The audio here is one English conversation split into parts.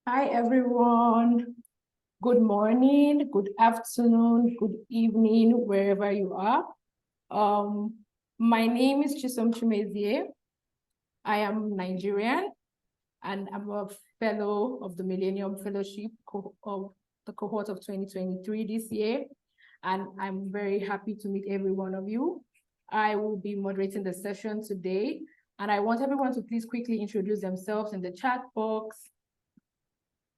Hi, everyone. Good morning, good afternoon, good evening, wherever you are. My name is Chisom Chimezie. I am Nigerian, and I'm a fellow of the Millennium Fellowship of the cohort of 2023 this year. And I'm very happy to meet every one of you. I will be moderating the session today, and I want everyone to please quickly introduce themselves in the chat box.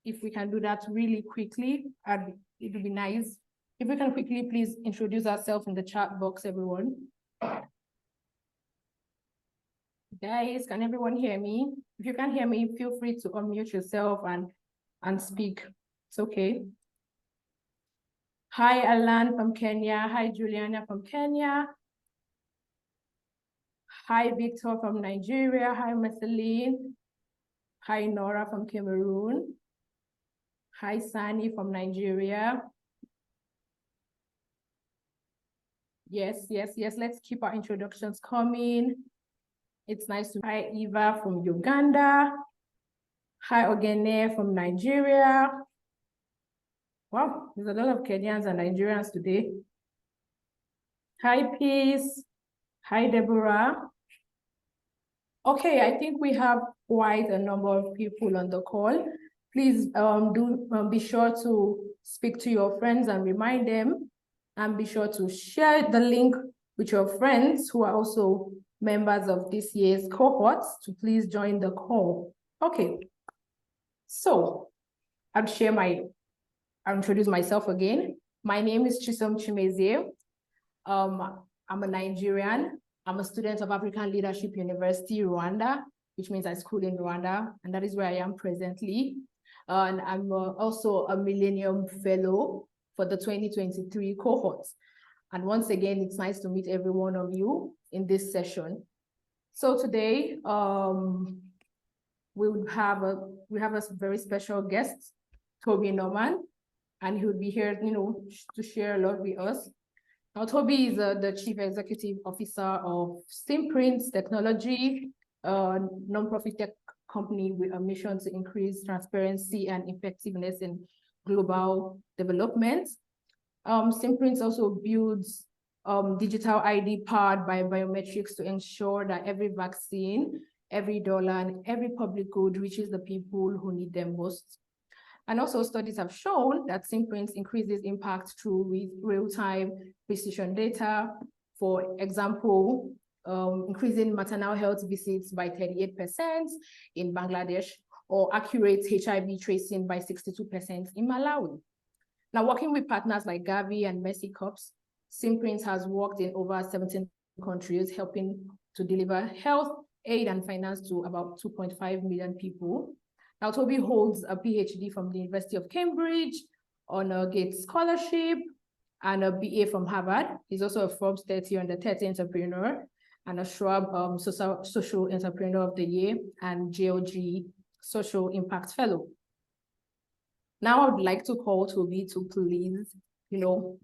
If we can do that really quickly, it would be nice. If we can quickly please introduce ourselves in the chat box, everyone. Guys, can everyone hear me? If you can't hear me, feel free to unmute yourself and speak. It's okay. Hi, Alan from Kenya. Hi, Juliana from Kenya. Hi, Victor from Nigeria. Hi, Marceline. Hi, Nora from Cameroon. Hi, Sani from Nigeria. Yes. Let's keep our introductions coming. It's nice to hi, Eva from Uganda. Hi, Ogene from Nigeria. Wow, there's a lot of Kenyans and Nigerians today. Hi, Peace. Hi, Deborah. Okay, I think we have quite a number of people on the call. Please be sure to speak to your friends and remind them, and be sure to share the link with your friends who are also members of this year's cohorts to please join the call. Okay, so I'll introduce myself again. My name is Chisom Chimezie. I'm a Nigerian. I'm a student of African Leadership University, Rwanda, which means I schooled in Rwanda, and that is where I am presently. And I'm also a Millennium Fellow for the 2023 cohort. And once again, it's nice to meet every one of you in this session. So today, we have a very special guest, Toby Norman, and he would be here, to share a lot with us. Now, Toby is the Chief Executive Officer of Simprints Technology, a nonprofit tech company with a mission to increase transparency and effectiveness in global development. Simprints also builds digital ID powered by biometrics to ensure that every vaccine, every dollar, and every public good reaches the people who need them most. And also studies have shown that Simprints increases impact through real-time precision data. For example, increasing maternal health visits by 38% in Bangladesh, or accurate HIV tracing by 62% in Malawi. Now, working with partners like Gavi and Mercy Corps, Simprints has worked in over 17 countries, helping to deliver health, aid, and finance to about 2.5 million people. Now, Toby holds a PhD from the University of Cambridge on a Gates Scholarship and a BA from Harvard. He's also a Forbes 30 under 30 entrepreneur and a Schwab Social Entrepreneur of the Year and GLG Social Impact Fellow. Now I would like to call Toby to please,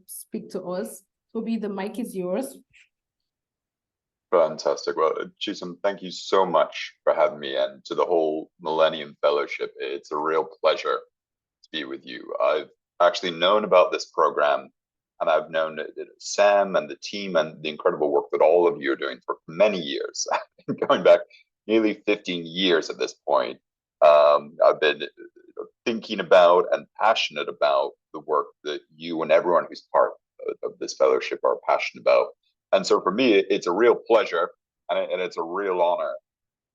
speak to us. Toby, the mic is yours. Fantastic. Well, Chisom, thank you so much for having me, and to the whole Millennium Fellowship. It's a real pleasure to be with you. I've actually known about this program, and I've known Sam and the team and the incredible work that all of you are doing for many years, going back nearly 15 years at this point. I've been thinking about and passionate about the work that you and everyone who's part of this fellowship are passionate about. And so for me, it's a real pleasure and it's a real honor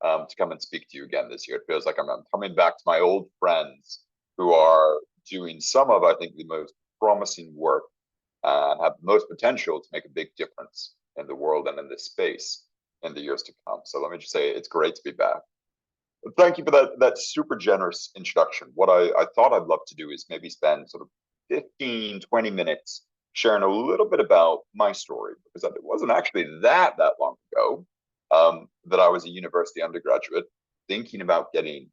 to come and speak to you again this year. It feels like I'm coming back to my old friends who are doing some of, I think, the most promising work and have the most potential to make a big difference in the world and in this space in the years to come. So let me just say it's great to be back. Thank you for that super generous introduction. What I thought I'd love to do is maybe spend sort of 15, 20 minutes sharing a little bit about my story, because it wasn't actually that long ago that I was a university undergraduate thinking about getting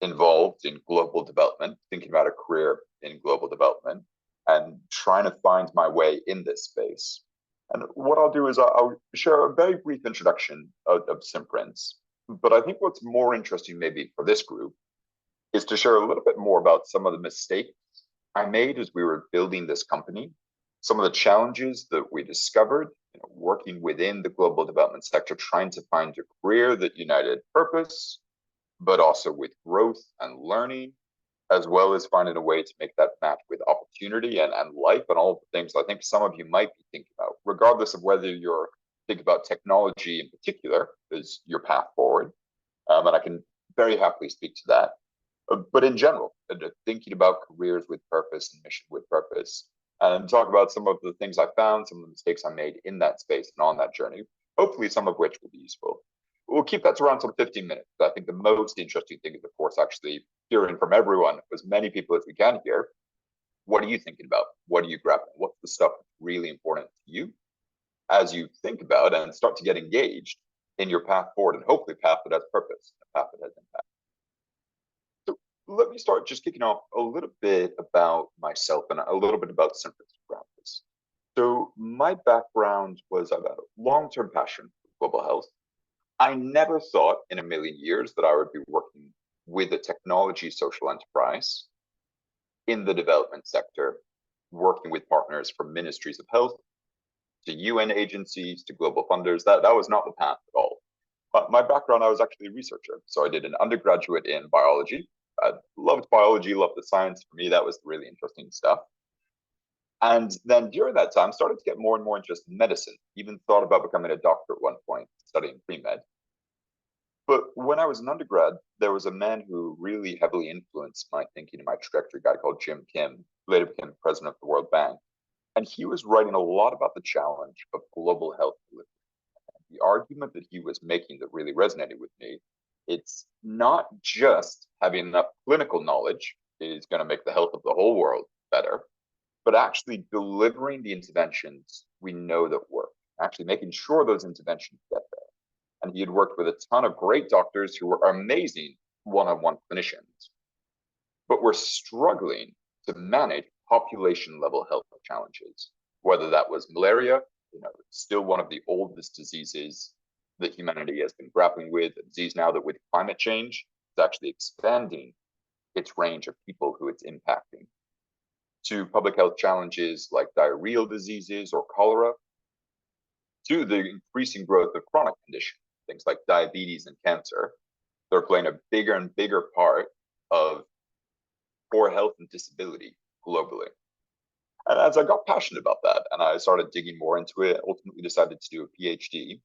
involved in global development, thinking about a career in global development, and trying to find my way in this space. And what I'll do is I'll share a very brief introduction of Simprints. But I think what's more interesting maybe for this group is to share a little bit more about some of the mistakes I made as we were building this company, some of the challenges that we discovered, working within the global development sector, trying to find a career that united purpose, but also with growth and learning, as well as finding a way to make that match with opportunity and life and all the things I think some of you might be thinking about, regardless of whether you're thinking about technology in particular as your path forward. And I can very happily speak to that. But in general, thinking about careers with purpose and mission with purpose, and talk about some of the things I found, some of the mistakes I made in that space and on that journey, hopefully some of which will be useful. We'll keep that to around sort of 15 minutes. I think the most interesting thing is, of course, actually hearing from everyone, as many people as we can hear. What are you thinking about? What are you grappling? What's the stuff that's really important to you as you think about and start to get engaged in your path forward, and hopefully a path that has purpose, a path that has impact. So let me start just kicking off a little bit about myself and a little bit about Synthesis around this. So my background was I've had a long-term passion for global health. I never thought in a million years that I would be working with a technology social enterprise in the development sector, working with partners from ministries of health to UN agencies to global funders. That was not the path at all. But my background, I was actually a researcher. So I did an undergraduate in biology. I loved biology, loved the science. For me, that was really interesting stuff. And then during that time, started to get more and more interested in medicine, even thought about becoming a doctor at one point, studying pre-med. But when I was an undergrad, there was a man who really heavily influenced my thinking and my trajectory, a guy called Jim Kim, who later became president of the World Bank. And he was writing a lot about the challenge of global health delivery. The argument that he was making that really resonated with me, it's not just having enough clinical knowledge is going to make the health of the whole world better, but actually delivering the interventions we know that work, actually making sure those interventions get there. And he had worked with a ton of great doctors who were amazing one-on-one clinicians, but were struggling to manage population-level health challenges, whether that was malaria, still one of the oldest diseases that humanity has been grappling with, a disease now that with climate change is actually expanding its range of people who it's impacting, to public health challenges like diarrheal diseases or cholera, to the increasing growth of chronic conditions, things like diabetes and cancer. They're playing a bigger and bigger part of poor health and disability globally. And as I got passionate about that and I started digging more into it, ultimately decided to do a PhD.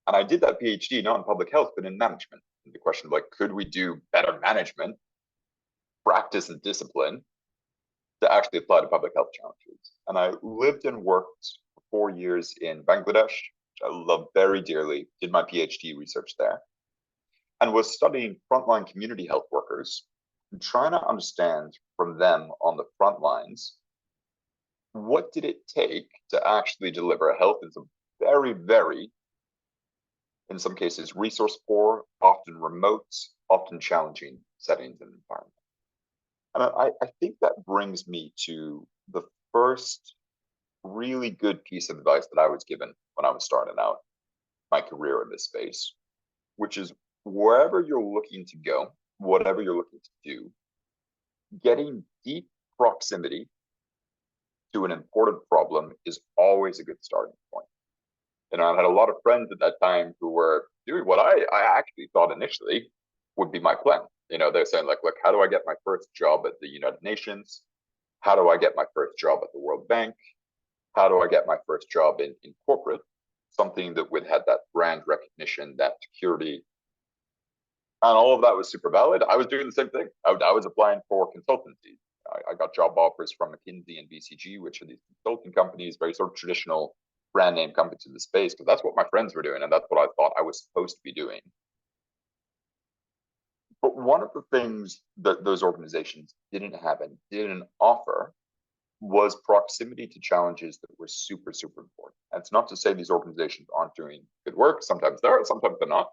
And I did that PhD not in public health, but in management. And the question of could we do better management, practice and discipline to actually apply to public health challenges? And I lived and worked for 4 years in Bangladesh, which I love very dearly, did my PhD research there, and was studying frontline community health workers and trying to understand from them on the front lines, what did it take to actually deliver health in some very, very, in some cases, resource poor, often remote, often challenging settings and environments. And I think that brings me to the first really good piece of advice that I was given when I was starting out my career in this space, which is wherever you're looking to go, whatever you're looking to do, getting deep proximity to an important problem is always a good starting point. I had a lot of friends at that time who were doing what I actually thought initially would be my plan. They're saying look, how do I get my first job at the United Nations? How do I get my first job at the World Bank? How do I get my first job in corporate? Something that would have that brand recognition, that security. And all of that was super valid. I was doing the same thing. I was applying for consultancies. I got job offers from McKinsey and BCG, which are these consulting companies, very sort of traditional brand name companies in the space, because that's what my friends were doing, and that's what I thought I was supposed to be doing. But one of the things that those organizations didn't have and didn't offer was proximity to challenges that were super, super important. And it's not to say these organizations aren't doing good work. Sometimes they are, sometimes they're not.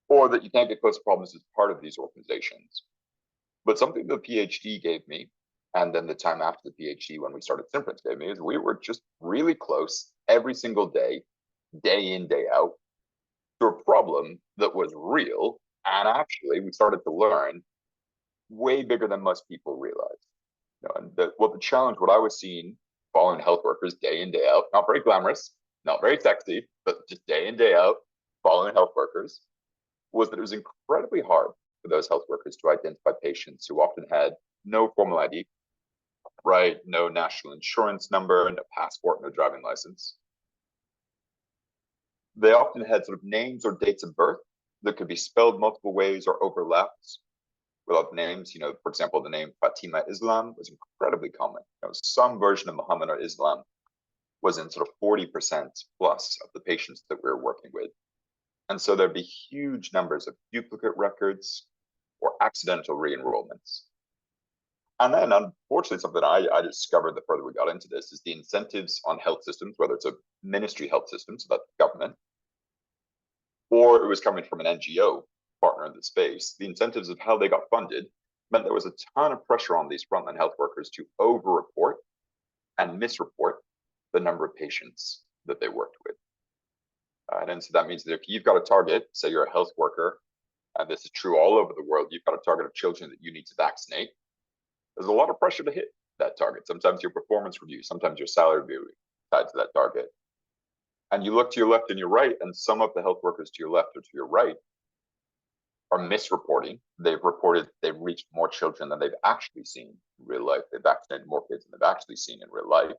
Or that you can't get close to problems as part of these organizations. But something the PhD gave me, and then the time after the PhD when we started Simprint gave me, is we were just really close every single day in, day out, to a problem that was real And actually, we started to learn way bigger than most people realize. And what I was seeing following health workers day in, day out, not very glamorous, not very sexy, but just day in, day out, following health workers, was that it was incredibly hard for those health workers to identify patients who often had no formal ID, right? No national insurance number, no passport, no driving license. They often had sort of names or dates of birth that could be spelled multiple ways or overlapped with other names. For example, the name Fatima Islam was incredibly common. Some version of Muhammad or Islam was in sort of 40% plus of the patients that we were working with. And so there'd be huge numbers of duplicate records or accidental re-enrollments. And then, unfortunately, something I discovered the further we got into this is the incentives on health systems, whether it's a ministry health system, so that's government, or it was coming from an NGO partner in the space. The incentives of how they got funded meant there was a ton of pressure on these frontline health workers to over-report and misreport the number of patients that they worked with. And so that means that if you've got a target, say you're a health worker, and this is true all over the world, you've got a target of children that you need to vaccinate, there's a lot of pressure to hit that target. Sometimes your performance review, sometimes your salary review tied to that target. And you look to your left and your right, and some of the health workers to your left or to your right are misreporting. They've reported they've reached more children than they've actually seen in real life. They've vaccinated more kids than they've actually seen in real life.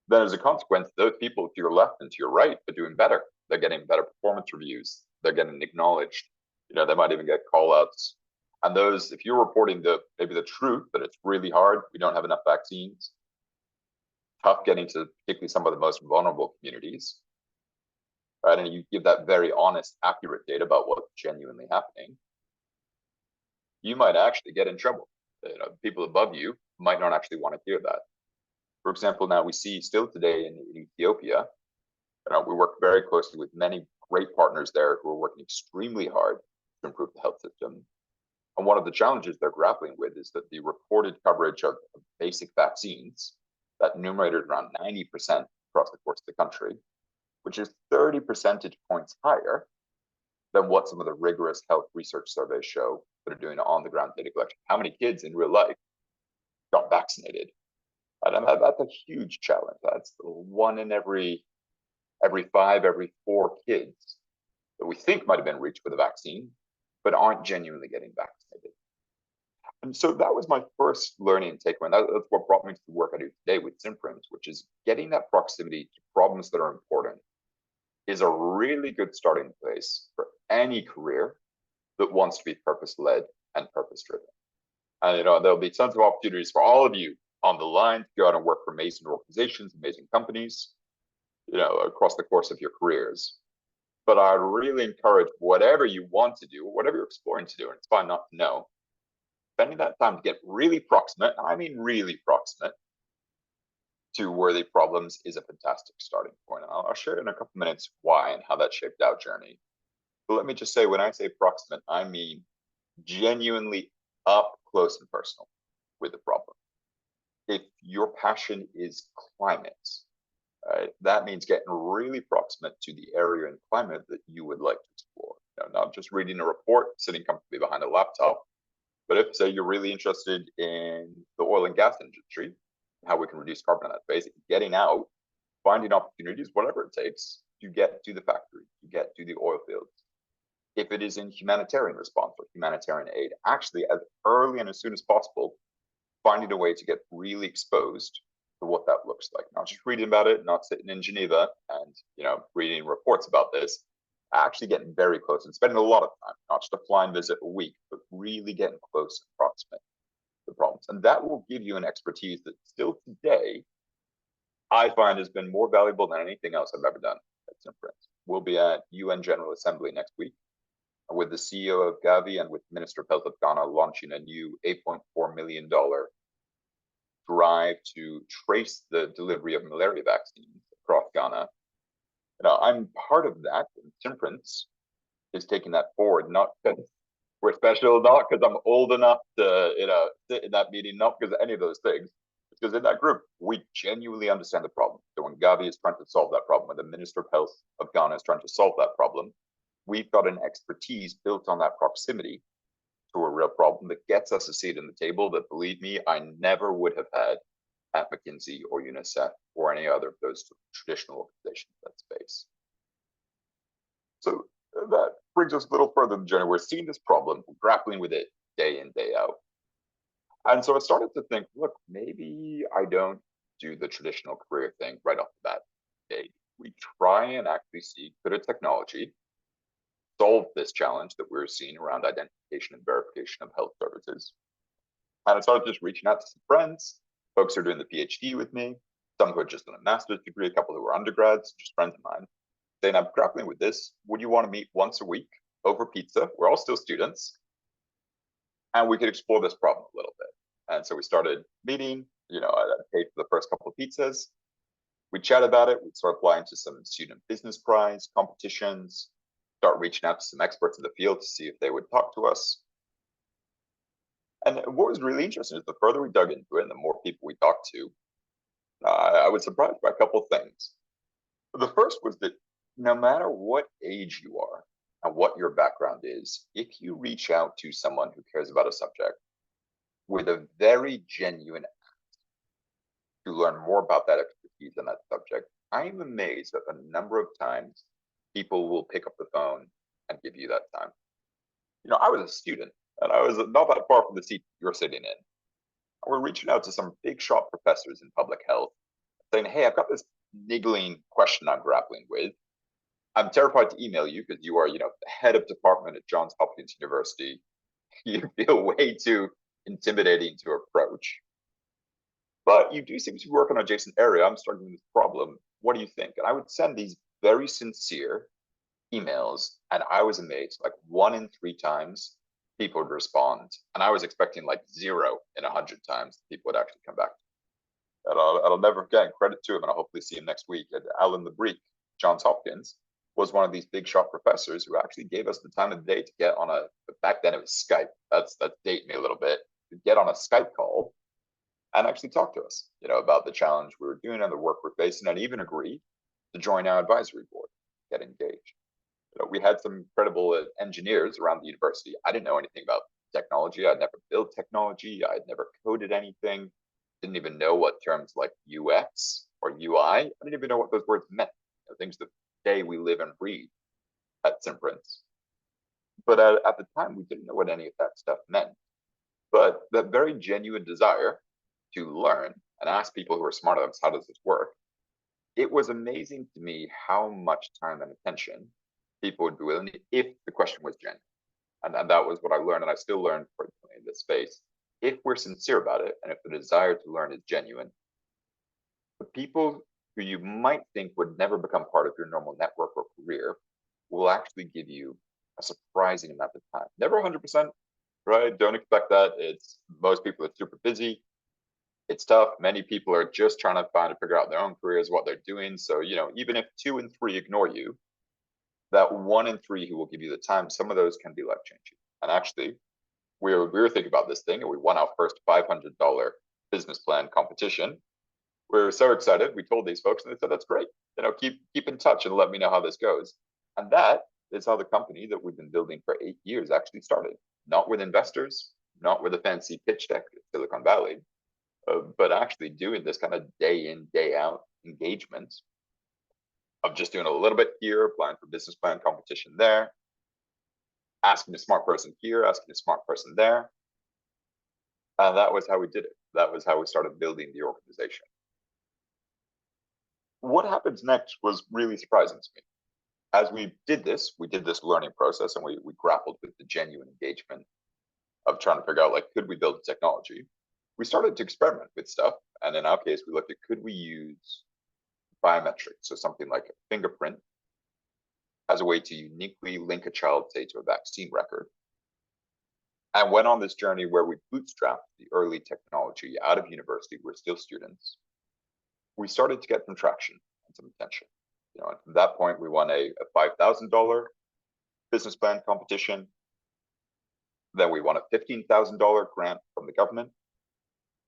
Then as a consequence, those people to your left and to your right are doing better. They're getting better performance reviews. They're getting acknowledged. They might even get call outs. And those, if you're reporting maybe the truth, that it's really hard, we don't have enough vaccines, tough getting to particularly some of the most vulnerable communities, right? And you give that very honest, accurate data about what's genuinely happening, you might actually get in trouble. People above you might not actually want to hear that. For example, now we see still today in Ethiopia, we work very closely with many great partners there who are working extremely hard to improve the health system. And one of the challenges they're grappling with is that the reported coverage of basic vaccines, that numerated around 90% across the course of the country, which is 30 percentage points higher than what some of the rigorous health research surveys show that are doing on-the-ground data collection. How many kids in real life got vaccinated? And that's a huge challenge. That's one in every 5, every 4 kids that we think might have been reached with a vaccine, but aren't genuinely getting vaccinated. And so that was my first learning and takeaway. And that's what brought me to the work I do today with Simprint, which is getting that proximity to problems that are important is a really good starting place for any career that wants to be purpose-led and purpose-driven. And there'll be tons of opportunities for all of you on the line to go out and work for amazing organizations, amazing companies, across the course of your careers. But I really encourage whatever you want to do, whatever you're exploring to do, and it's fine not to know, spending that time to get really proximate, and I mean really proximate, to worthy problems is a fantastic starting point. And I'll share in a couple minutes why and how that shaped our journey. But let me just say, when I say proximate, I mean genuinely up close and personal with the problem. If your passion is climate, that means getting really proximate to the area in climate that you would like to explore. Not just reading a report, sitting comfortably behind a laptop, but if, say, you're really interested in the oil and gas industry, how we can reduce carbon in that space, getting out, finding opportunities, whatever it takes, to get to the factory, to get to the oil fields. If it is in humanitarian response or humanitarian aid, actually as early and as soon as possible, finding a way to get really exposed to what that looks like. Not just reading about it, not sitting in Geneva and reading reports about this, actually getting very close and spending a lot of time, not just a flying visit a week, but really getting close and proximate to the problems. And that will give you an expertise that still today, I find has been more valuable than anything else I've ever done at Simprint. We'll be at UN General Assembly next week with the CEO of Gavi and with Minister of Health of Ghana launching a new $8.4 million drive to trace the delivery of malaria vaccines across Ghana. I'm part of that, and Simprint is taking that forward, not because we're special, not because I'm old enough to sit in that meeting, not because of any of those things, because in that group, we genuinely understand the problem. So when Gavi is trying to solve that problem, when the Minister of Health of Ghana is trying to solve that problem, we've got an expertise built on that proximity to a real problem that gets us a seat in the table that, believe me, I never would have had at McKinsey or UNICEF or any other of those traditional organizations in that space. So that brings us a little further in the journey. We're seeing this problem, grappling with it day in, day out. And so I started to think, look, maybe I don't do the traditional career thing right off the bat. Maybe we try and actually see, could a technology solve this challenge that we're seeing around identification and verification of health services? And I started just reaching out to some friends, folks who are doing the PhD with me, some who are just on a master's degree, a couple who are undergrads, just friends of mine, saying, I'm grappling with this. Would you want to meet once a week over pizza? We're all still students, and we could explore this problem a little bit. And so we started meeting, I paid for the first couple of pizzas. We chat about it. We start applying to some student business prize competitions, start reaching out to some experts in the field to see if they would talk to us. And what was really interesting is the further we dug into it and the more people we talked to, I was surprised by a couple of things. The first was that no matter what age you are and what your background is, if you reach out to someone who cares about a subject with a very genuine ask to learn more about that expertise and that subject, I am amazed at the number of times people will pick up the phone and give you that time. I was a student and I was not that far from the seat you're sitting in. We're reaching out to some big shot professors in public health saying, hey, I've got this niggling question I'm grappling with. I'm terrified to email you because you are, the head of department at Johns Hopkins University. You feel way too intimidating to approach. But you do seem to work on an adjacent area. I'm struggling with this problem. What do you think? And I would send these very sincere emails, and I was amazed. Like 1 in 3 times, people would respond, and I was expecting like 0 in 100 times people would actually come back. And I'll never forget. Credit to him, and I'll hopefully see him next week. And Alan LeBreek, Johns Hopkins, was one of these big shot professors who actually gave us the time of the day to get on back then it was Skype. That's dating me a little bit. To get on a Skype call and actually talk to us, about the challenge we were doing and the work we're facing, and even agree to join our advisory board, get engaged. We had some incredible engineers around the university. I didn't know anything about technology. I'd never built technology. I'd never coded anything. Didn't even know what terms like UX or UI. I didn't even know what those words meant. Things that today we live and breathe at Simprints. But at the time, we didn't know what any of that stuff meant. But that very genuine desire to learn and ask people who are smarter than us, how does this work? It was amazing to me how much time and attention people would be willing if the question was genuine. And that was what I learned, and I still learn personally in this space. If we're sincere about it, and if the desire to learn is genuine, the people who you might think would never become part of your normal network or career will actually give you a surprising amount of time. Never 100%, right? Don't expect that. Most people are super busy. It's tough. Many people are just trying to figure out their own careers, what they're doing. So, even if 2 in 3 ignore you, that 1 in 3 who will give you the time, some of those can be life-changing. And actually, we were thinking about this thing, and we won our first $500 business plan competition. We were so excited. We told these folks, and they said, "That's great. Keep in touch and let me know how this goes." And that is how the company that we've been building for 8 years actually started. Not with investors, not with a fancy pitch deck at Silicon Valley, but actually doing this kind of day in, day out engagement of just doing a little bit here, applying for business plan competition there, asking a smart person here, asking a smart person there. And that was how we did it. That was how we started building the organization. What happens next was really surprising to me. As we did this learning process, and we grappled with the genuine engagement of trying to figure out, could we build technology? We started to experiment with stuff. And in our case, we looked at, could we use biometrics, so something like a fingerprint, as a way to uniquely link a child, say, to a vaccine record. And went on this journey where we bootstrapped the early technology out of university. We're still students. We started to get some traction and some attention. And from that point, we won a $5,000 business plan competition. Then we won a $15,000 grant from the government.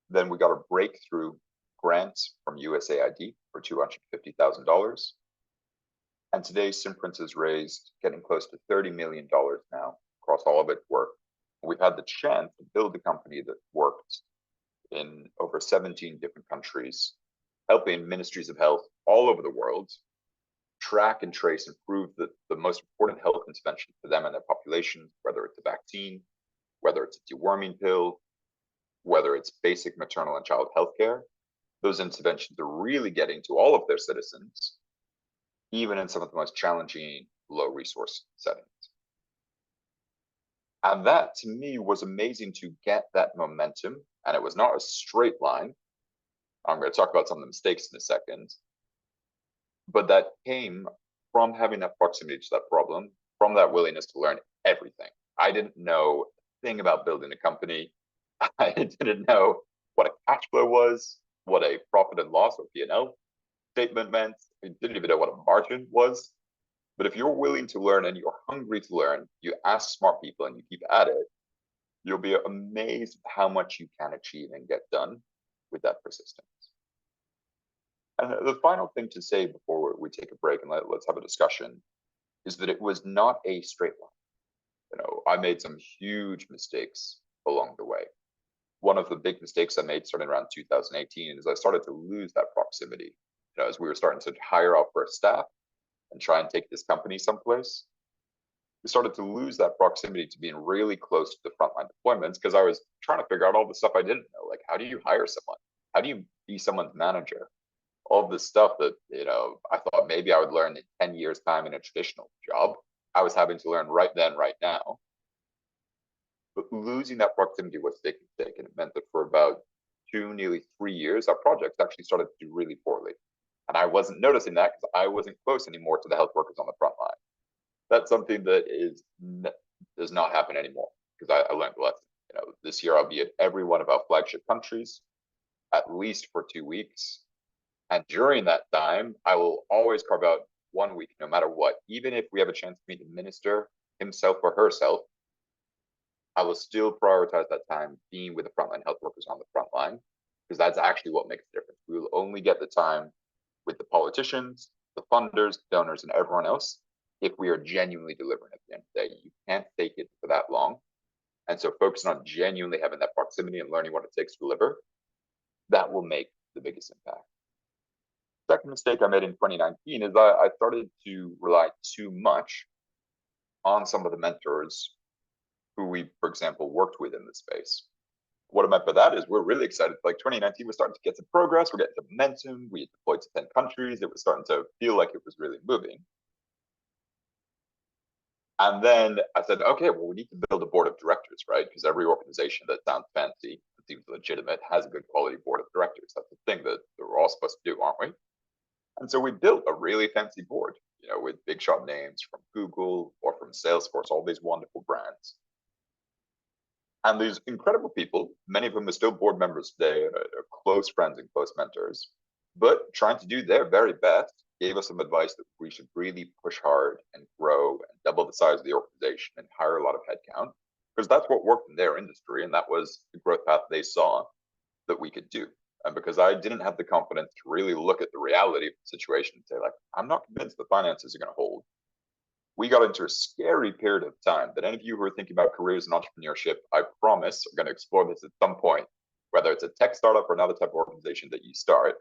Then we got a breakthrough grant from USAID for $250,000. And today, Simprints has raised getting close to $30 million now across all of its work. We've had the chance to build a company that worked in over 17 different countries, helping ministries of health all over the world track and trace and prove that the most important health intervention for them and their population, whether it's a vaccine, whether it's a deworming pill, whether it's basic maternal and child health care, those interventions are really getting to all of their citizens, even in some of the most challenging low resource settings. And that to me was amazing to get that momentum. And it was not a straight line. I'm going to talk about some of the mistakes in a second. But that came from having that proximity to that problem, from that willingness to learn everything. I didn't know a thing about building a company. I didn't know what a cash flow was, what a profit and loss or P&L statement meant. I didn't even know what a margin was. But if you're willing to learn and you're hungry to learn, you ask smart people and you keep at it, you'll be amazed at how much you can achieve and get done with that persistence. And the final thing to say before we take a break and let's have a discussion is that it was not a straight line. I made some huge mistakes along the way. One of the big mistakes I made starting around 2018 is I started to lose that proximity. As we were starting to hire our first staff and try and take this company someplace, we started to lose that proximity to being really close to the frontline deployments because I was trying to figure out all the stuff I didn't know. Like, how do you hire someone? How do you be someone's manager? All this stuff that, I thought maybe I would learn in 10 years' time in a traditional job. I was having to learn right then, right now. But losing that proximity was a big mistake. And it meant that for about 2, nearly 3 years, our projects actually started to do really poorly. And I wasn't noticing that because I wasn't close anymore to the health workers on the front line. That's something that does not happen anymore because I learned the lesson. This year I'll be at every one of our flagship countries, at least for 2 weeks. And during that time, I will always carve out 1 week, no matter what. Even if we have a chance to meet the minister himself or herself, I will still prioritize that time being with the frontline health workers on the front line, because that's actually what makes a difference. We will only get the time with the politicians, the funders, donors, and everyone else if we are genuinely delivering at the end of the day. You can't take it for that long. And so focusing on genuinely having that proximity and learning what it takes to deliver, that will make the biggest impact. Second mistake I made in 2019 is I started to rely too much on some of the mentors who we, for example, worked with in the space. What I meant by that is we're really excited. Like 2019 was starting to get some progress. We're getting some momentum. We had deployed to 10 countries. It was starting to feel like it was really moving. And then I said, okay, well, we need to build a board of directors, right? Because every organization that sounds fancy, that seems legitimate, has a good quality board of directors. That's the thing that we're all supposed to do, aren't we? And so we built a really fancy board, with big shot names from Google or from Salesforce, all these wonderful brands. And these incredible people, many of them are still board members today, and are close friends and close mentors, but trying to do their very best, gave us some advice that we should really push hard and grow and double the size of the organization and hire a lot of headcount, because that's what worked in their industry. And that was the growth path they saw that we could do. And because I didn't have the confidence to really look at the reality of the situation and say, like, I'm not convinced the finances are going to hold, we got into a scary period of time that any of you who are thinking about careers in entrepreneurship, I promise, are going to explore this at some point, whether it's a tech startup or another type of organization that you start.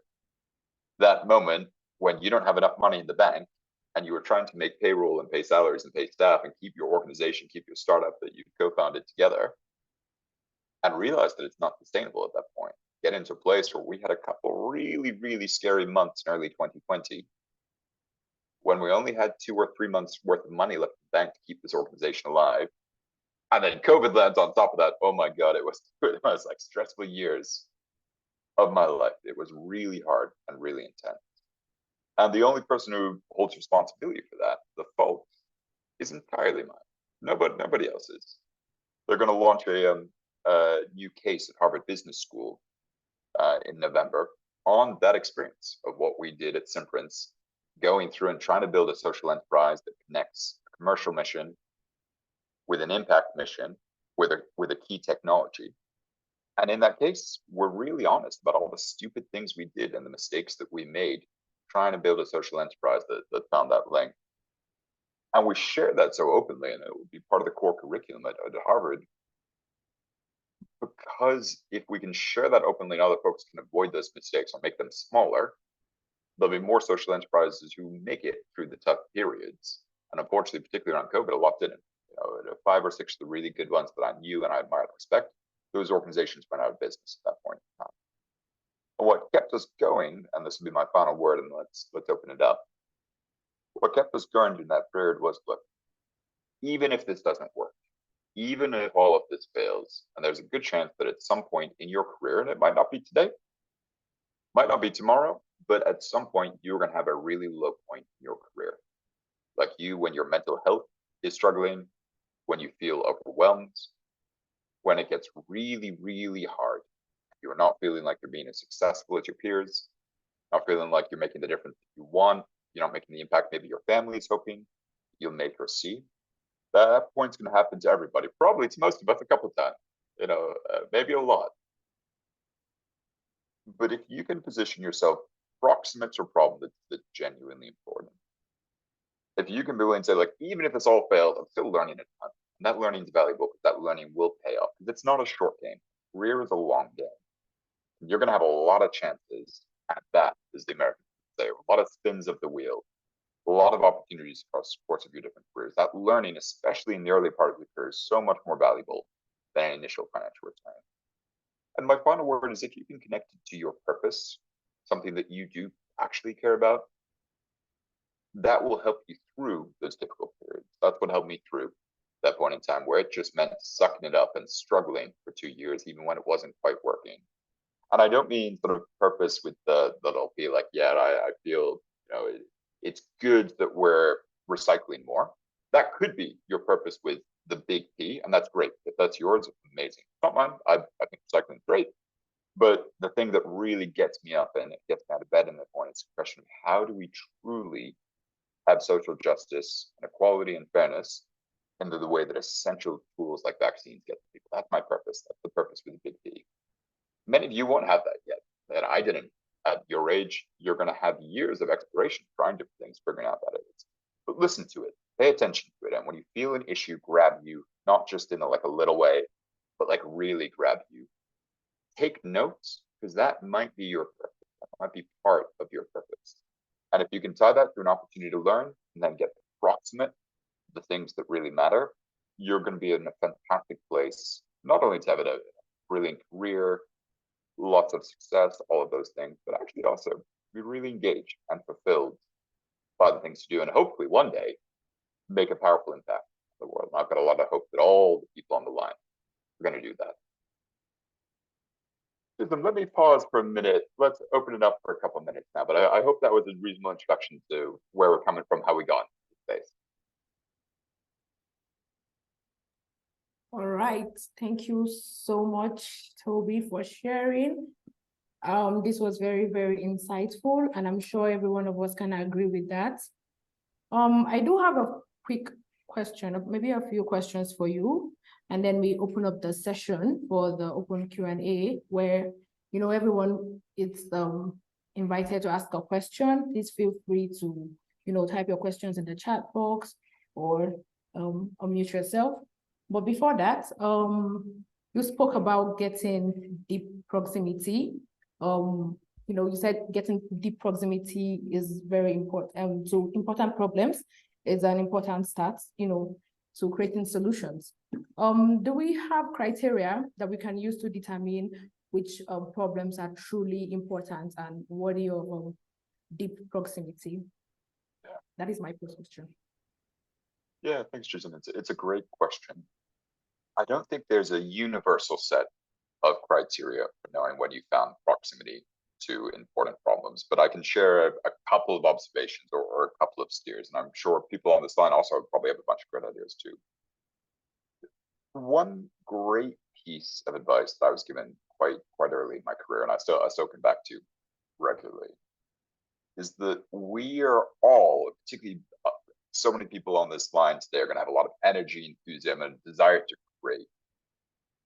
That moment when you don't have enough money in the bank and you are trying to make payroll and pay salaries and pay staff and keep your organization, keep your startup that you co-founded together, and realize that it's not sustainable at that point. Get into a place where we had a couple really, really scary months in early 2020 when we only had 2 or 3 months worth of money left in the bank to keep this organization alive. And then COVID lands on top of that. Oh my God, it was like stressful years of my life. It was really hard and really intense. And the only person who holds responsibility for that, the fault, is entirely mine. Nobody else's. They're going to launch a new case at Harvard Business School in November on that experience of what we did at Simprints, going through and trying to build a social enterprise that connects a commercial mission with an impact mission with a key technology. And in that case, we're really honest about all the stupid things we did and the mistakes that we made trying to build a social enterprise that found that link. And we share that so openly, and it would be part of the core curriculum at Harvard, because if we can share that openly and other folks can avoid those mistakes or make them smaller, there'll be more social enterprises who make it through the tough periods. And unfortunately, particularly around COVID, a lot didn't. You know, 5 or 6 of the really good ones that I knew and I admired and respect, those organizations went out of business at that point in time. And what kept us going, and this will be my final word, and let's open it up. What kept us going during that period was, look, even if this doesn't work, even if all of this fails, and there's a good chance that at some point in your career, and it might not be today, might not be tomorrow, but at some point you're going to have a really low point in your career. Like you, when your mental health is struggling, when you feel overwhelmed, when it gets really, really hard, you're not feeling like you're being as successful as your peers, not feeling like you're making the difference that you want, you're not making the impact maybe your family is hoping you'll make or see. That point's going to happen to everybody. Probably to most of us a couple of times, maybe a lot. But if you can position yourself proximate to a problem that's genuinely important, if you can be willing to say, like, even if this all fails, I'm still learning a ton. And that learning is valuable because that learning will pay off. Because it's not a short game. Career is a long game. And you're going to have a lot of chances at that, as the Americans say, a lot of spins of the wheel, a lot of opportunities across the course of your different careers. That learning, especially in the early part of your career, is so much more valuable than an initial financial return. And my final word is, if you can connect it to your purpose, something that you do actually care about, that will help you through those difficult periods. That's what helped me through that point in time where it just meant sucking it up and struggling for 2 years, even when it wasn't quite working. And I don't mean sort of purpose with that'll be like, yeah, I feel, it's good that we're recycling more. That could be your purpose with the big P, and that's great. If that's yours, amazing. Not mine. I think recycling is great. But the thing that really gets me up and it gets me out of bed in that point is the question of how do we truly have social justice and equality and fairness into the way that essential tools like vaccines get to people. That's my purpose. That's the purpose with the big P. Many of you won't have that yet, and I didn't. At your age, you're going to have years of exploration, trying different things, figuring out that it is. But listen to it, pay attention to it, and when you feel an issue grab you, not just in a little way, but like really grab you, take notes, because that might be your purpose. That might be part of your purpose. And if you can tie that to an opportunity to learn and then get proximate to the things that really matter, you're going to be in a fantastic place, not only to have a brilliant career, lots of success, all of those things, but actually also be really engaged and fulfilled by the things to do, and hopefully one day make a powerful impact on the world. And I've got a lot of hope that all the people on the line are going to do that. Susan, let me pause for a minute. Let's open it up for a couple of minutes now, but I hope that was a reasonable introduction to where we're coming from, how we got into this space. All right, thank you so much, Toby, for sharing. This was very, very insightful, and I'm sure every one of us can agree with that. I do have a quick question, maybe a few questions for you, and then we open up the session for the open Q&A, where everyone is invited to ask a question. Please feel free to type your questions in the chat box or unmute yourself. But before that, you spoke about getting deep proximity. You said getting deep proximity is very important to important problems. Is an important start, to creating solutions. Do we have criteria that we can use to determine which problems are truly important and worthy of deep proximity? Yeah. That is my first question. Yeah, thanks, Jason. It's a great question. I don't think there's a universal set of criteria for knowing when you found proximity to important problems, but I can share a couple of observations or a couple of steers, and I'm sure people on this line also probably have a bunch of great ideas too. One great piece of advice that I was given quite early in my career, and I still come back to regularly, is that we are all, particularly so many people on this line today, are going to have a lot of energy, enthusiasm, and desire to create.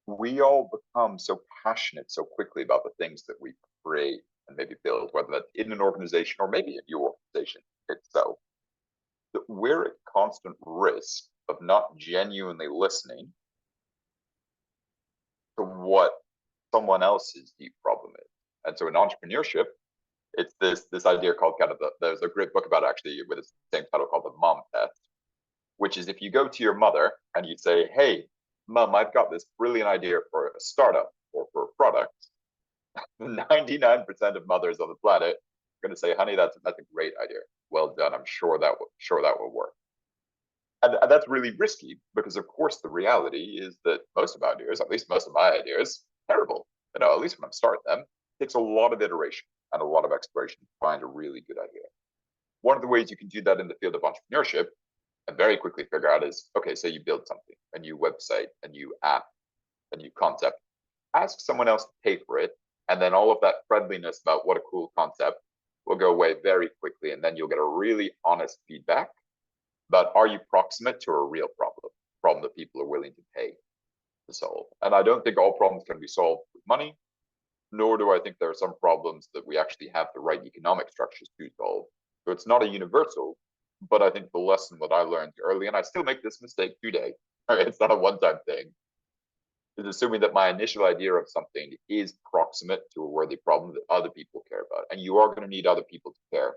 We all become so passionate so quickly about the things that we create and maybe build, whether that's in an organization or maybe in your organization itself, that we're at constant risk of not genuinely listening to what someone else's deep problem is. And so in entrepreneurship, it's this idea called kind of there's a great book about it actually with the same title called the mom test, which is if you go to your mother and you say, hey, mom, I've got this brilliant idea for a startup or for a product, 99% of mothers on the planet are going to say, honey, that's a great idea. Well done. I'm sure that will work. And that's really risky because, of course, the reality is that most of my ideas, at least most of my ideas, terrible. At least when I'm starting them, it takes a lot of iteration and a lot of exploration to find a really good idea. One of the ways you can do that in the field of entrepreneurship and very quickly figure out is, okay, so you build something, a new website, a new app, a new concept, ask someone else to pay for it, and then all of that friendliness about what a cool concept will go away very quickly, and then you'll get a really honest feedback about, are you proximate to a real problem that people are willing to pay to solve? And I don't think all problems can be solved with money, nor do I think there are some problems that we actually have the right economic structures to solve. So it's not a universal, but I think the lesson that I learned early, and I still make this mistake today, it's not a one-time thing, is assuming that my initial idea of something is proximate to a worthy problem that other people care about. And you are going to need other people to care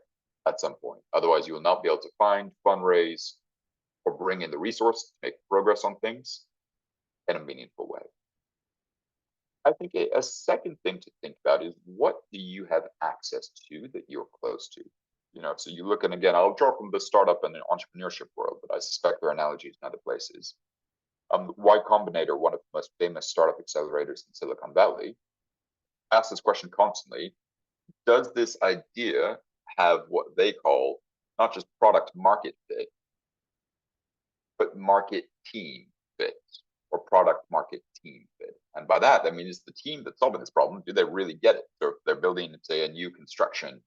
at some point. Otherwise, you will not be able to find, fundraise, or bring in the resource to make progress on things in a meaningful way. I think a second thing to think about is, what do you have access to that you're close to? So you look, and again, I'll draw from the startup and the entrepreneurship world, but I suspect there are analogies in other places. Y Combinator, one of the most famous startup accelerators in Silicon Valley, asks this question constantly: does this idea have what they call not just product market fit, but market team fit, or product market team fit? And by that, I mean, is the team that's solving this problem, do they really get it? So if they're building, say, a new construction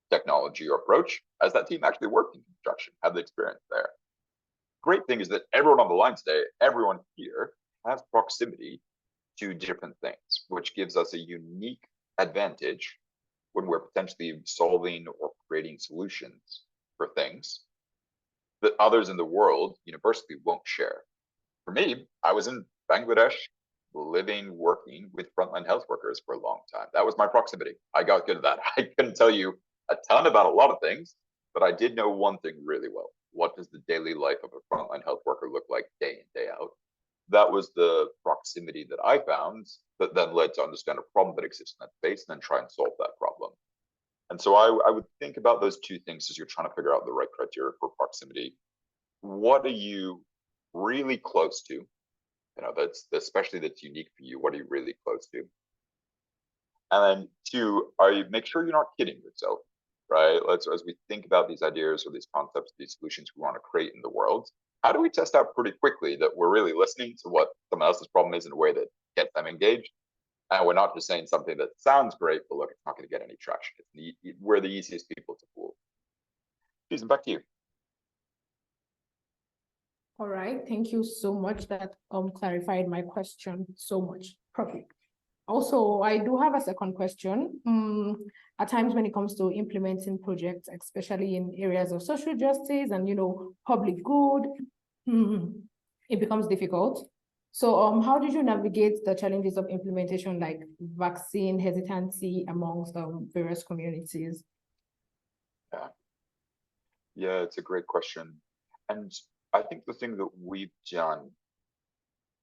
technology or approach, has that team actually worked in construction? Have the experience there? Great thing is that everyone on the line today, everyone here, has proximity to different things, which gives us a unique advantage when we're potentially solving or creating solutions for things that others in the world universally won't share. For me, I was in Bangladesh, living, working with frontline health workers for a long time. That was my proximity. I got good at that. I couldn't tell you a ton about a lot of things, but I did know one thing really well. What does the daily life of a frontline health worker look like day in, day out? That was the proximity that I found that then led to understand a problem that exists in that space and then try and solve that problem. And so I would think about those two things as you're trying to figure out the right criteria for proximity. What are you really close to? That's especially that's unique for you. What are you really close to? And then two, make sure you're not kidding yourself, right? As we think about these ideas or these concepts, these solutions we want to create in the world, how do we test out pretty quickly that we're really listening to what someone else's problem is in a way that gets them engaged? And we're not just saying something that sounds great, but look, it's not going to get any traction. We're the easiest people to fool. Susan, back to you. All right, thank you so much. That clarified my question so much. Perfect. Also, I do have a second question. At times when it comes to implementing projects, especially in areas of social justice and public good, it becomes difficult. So how did you navigate the challenges of implementation, like vaccine hesitancy amongst various communities? Yeah, it's a great question. And I think the thing that we've done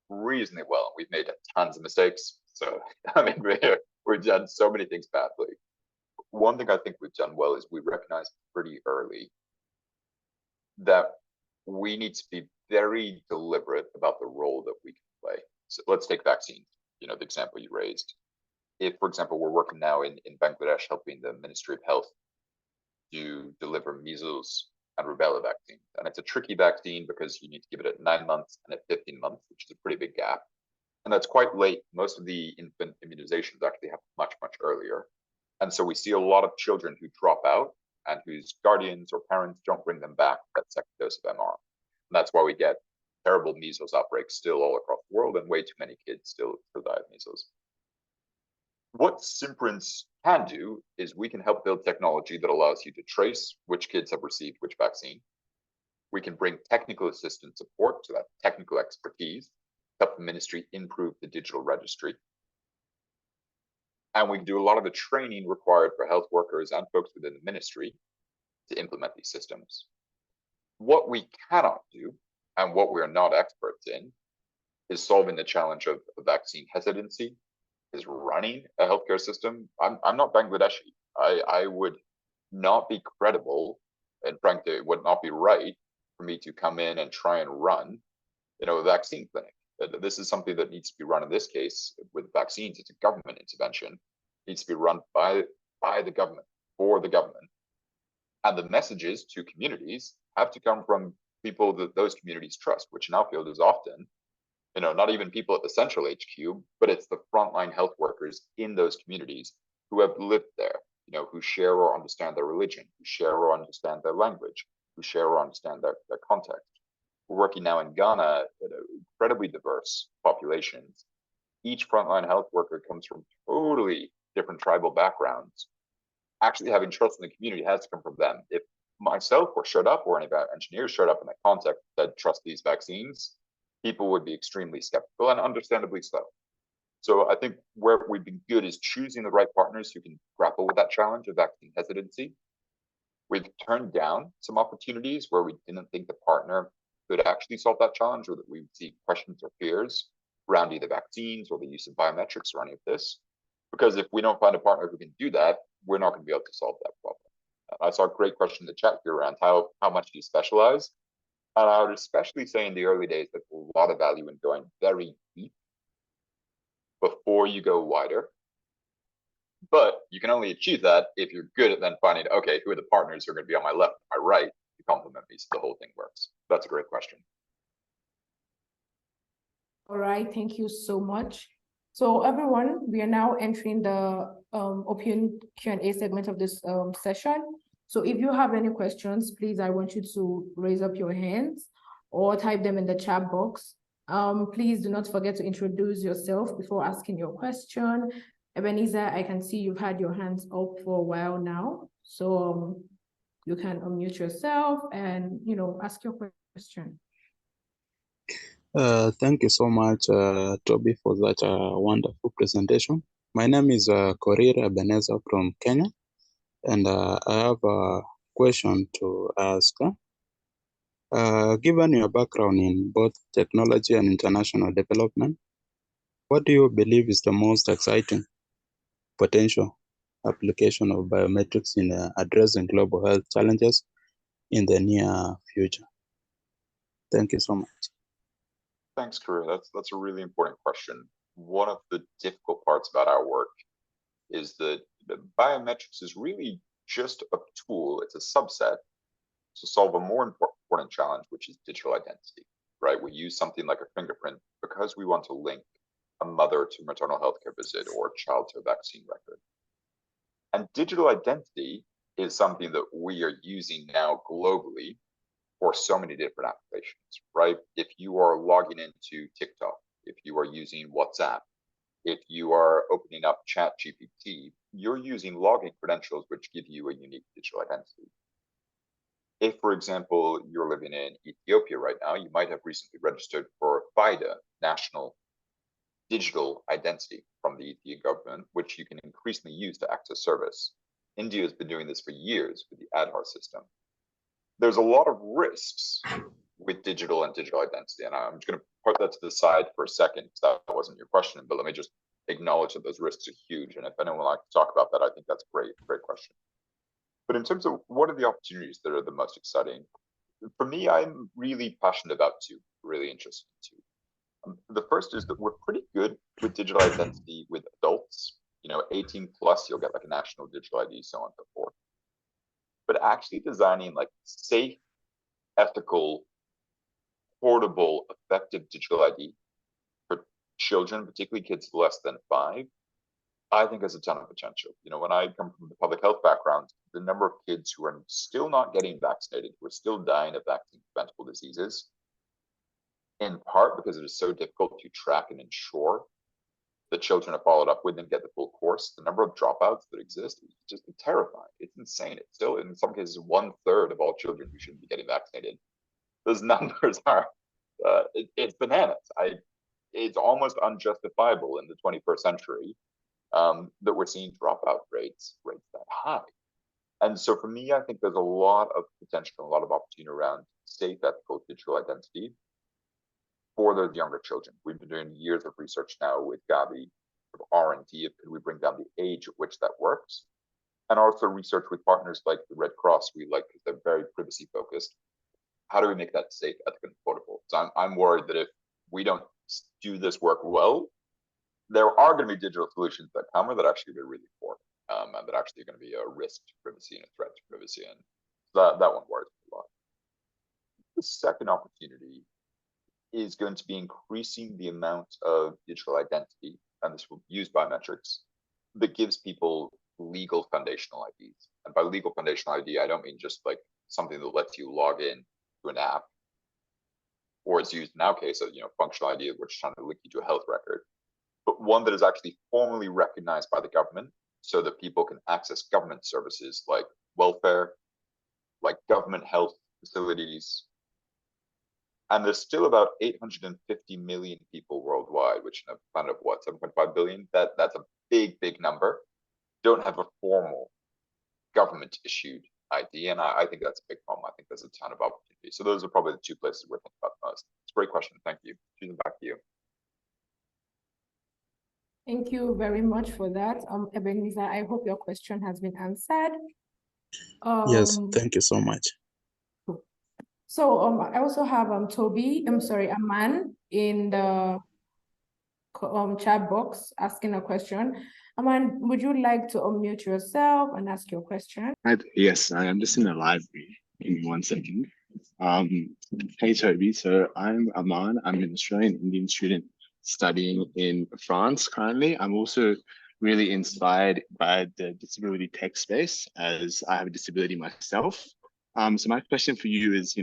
reasonably well, we've made tons of mistakes. So, I mean, we've done so many things badly. One thing I think we've done well is we recognized pretty early that we need to be very deliberate about the role that we can play. So let's take vaccines, the example you raised. If, for example, we're working now in Bangladesh helping the Ministry of Health to deliver measles and rubella vaccine. And it's a tricky vaccine because you need to give it at 9 months and at 15 months, which is a pretty big gap. And that's quite late. Most of the infant immunizations actually happen much, much earlier. And so we see a lot of children who drop out and whose guardians or parents don't bring them back that second dose of MR. And that's why we get terrible measles outbreaks still all across the world, and way too many kids still die of measles. What Simprints can do is we can help build technology that allows you to trace which kids have received which vaccine. We can bring technical assistance support to that technical expertise, help the ministry improve the digital registry. And we can do a lot of the training required for health workers and folks within the ministry to implement these systems. What we cannot do, and what we're not experts in, is solving the challenge of vaccine hesitancy, is running a healthcare system. I'm not Bangladeshi. I would not be credible, and frankly, it would not be right for me to come in and try and run, a vaccine clinic. This is something that needs to be run in this case with vaccines. It's a government intervention. It needs to be run by the government, for the government. And the messages to communities have to come from people that those communities trust, which in our field is often, not even people at the central HQ, but it's the frontline health workers in those communities who have lived there, who share or understand their religion, who share or understand their language, who share or understand their context. We're working now in Ghana at incredibly diverse populations. Each frontline health worker comes from totally different tribal backgrounds. Actually having trust in the community has to come from them. If myself or showed up or any of our engineers showed up in that context that trust these vaccines, people would be extremely skeptical, and understandably so. So I think where we've been good is choosing the right partners who can grapple with that challenge of vaccine hesitancy. We've turned down some opportunities where we didn't think the partner could actually solve that challenge, or that we would see questions or fears around either vaccines or the use of biometrics or any of this. Because if we don't find a partner who can do that, we're not going to be able to solve that problem. I saw a great question in the chat here around how much do you specialize? And I would especially say in the early days, there's a lot of value in going very deep before you go wider. But you can only achieve that if you're good at then finding, okay, who are the partners who are going to be on my left, my right, to complement me so the whole thing works. That's a great question. All right, thank you so much. So everyone, we are now entering the open Q&A segment of this session. So if you have any questions, please, I want you to raise up your hands or type them in the chat box. Please do not forget to introduce yourself before asking your question. Ebenezer, I can see you've had your hands up for a while now. So you can unmute yourself and, ask your question. Thank you so much, Toby, for that wonderful presentation. My name is Korir Ebenezer from Kenya, and I have a question to ask. Given your background in both technology and international development, what do you believe is the most exciting potential application of biometrics in addressing global health challenges in the near future? Thank you so much. Thanks, Korir. That's a really important question. One of the difficult parts about our work is that the biometrics is really just a tool. It's a subset to solve a more important challenge, which is digital identity, right? We use something like a fingerprint because we want to link a mother to maternal health care visit or a child to a vaccine record. And digital identity is something that we are using now globally for so many different applications, right? If you are logging into TikTok, if you are using WhatsApp, if you are opening up ChatGPT, you're using login credentials which give you a unique digital identity. If, for example, you're living in Ethiopia right now, you might have recently registered for FIDA, National Digital Identity from the Ethiopian government, which you can increasingly use to access service. India has been doing this for years with the Aadhaar system. There's a lot of risks with digital and digital identity, and I'm just going to put that to the side for a second because that wasn't your question, but let me just acknowledge that those risks are huge. And if anyone would like to talk about that, I think that's a great question. But in terms of what are the opportunities that are the most exciting, for me, I'm really passionate about two, really interested in two. The first is that we're pretty good with digital identity with adults, 18 plus, you'll get like a national digital ID, so on and so forth. But actually designing like safe, ethical, portable, effective digital ID for children, particularly kids less than 5, I think has a ton of potential. When I come from the public health background, the number of kids who are still not getting vaccinated, who are still dying of vaccine-preventable diseases, in part because it is so difficult to track and ensure the children are followed up with and get the full course, the number of dropouts that exist is just terrifying. It's insane. It's still, in some cases, 1/3 of all children who shouldn't be getting vaccinated. Those numbers are, it's bananas. It's almost unjustifiable in the 21st century that we're seeing dropout rates that high. And so for me, I think there's a lot of potential, a lot of opportunity around safe, ethical digital identity for those younger children. We've been doing years of research now with Gavi, of R&D, of could we bring down the age at which that works? And also research with partners like the Red Cross, we like, because they're very privacy focused. How do we make that safe, ethical, and affordable? So I'm worried that if we don't do this work well, there are going to be digital solutions that come that actually be really poor, and that actually are going to be a risk to privacy and a threat to privacy. And that one worries me a lot. The second opportunity is going to be increasing the amount of digital identity, and this will use biometrics, that gives people legal foundational IDs. And by legal foundational ID, I don't mean just like something that lets you log in to an app, or it's used in our case of, functional ID, which is trying to link you to a health record, but one that is actually formally recognized by the government so that people can access government services like welfare, like government health facilities. And there's still about 850 million people worldwide, which in a planet of what, 7.5 billion? That's a big, big number. Don't have a formal government issued ID. And I think that's a big problem. I think there's a ton of opportunity. So those are probably the two places we're thinking about the most. It's a great question. Thank you. Susan, back to you. Thank you very much for that. Ebenezer, I hope your question has been answered. Yes, thank you so much. So I also have Toby, Aman in the chat box asking a question. Aman, would you like to unmute yourself and ask your question? Yes, I'm just in the library. Give me 1 second. Hey Toby, so I'm Aman. I'm an Australian Indian student studying in France currently. I'm also really inspired by the disability tech space as I have a disability myself. So my question for you is,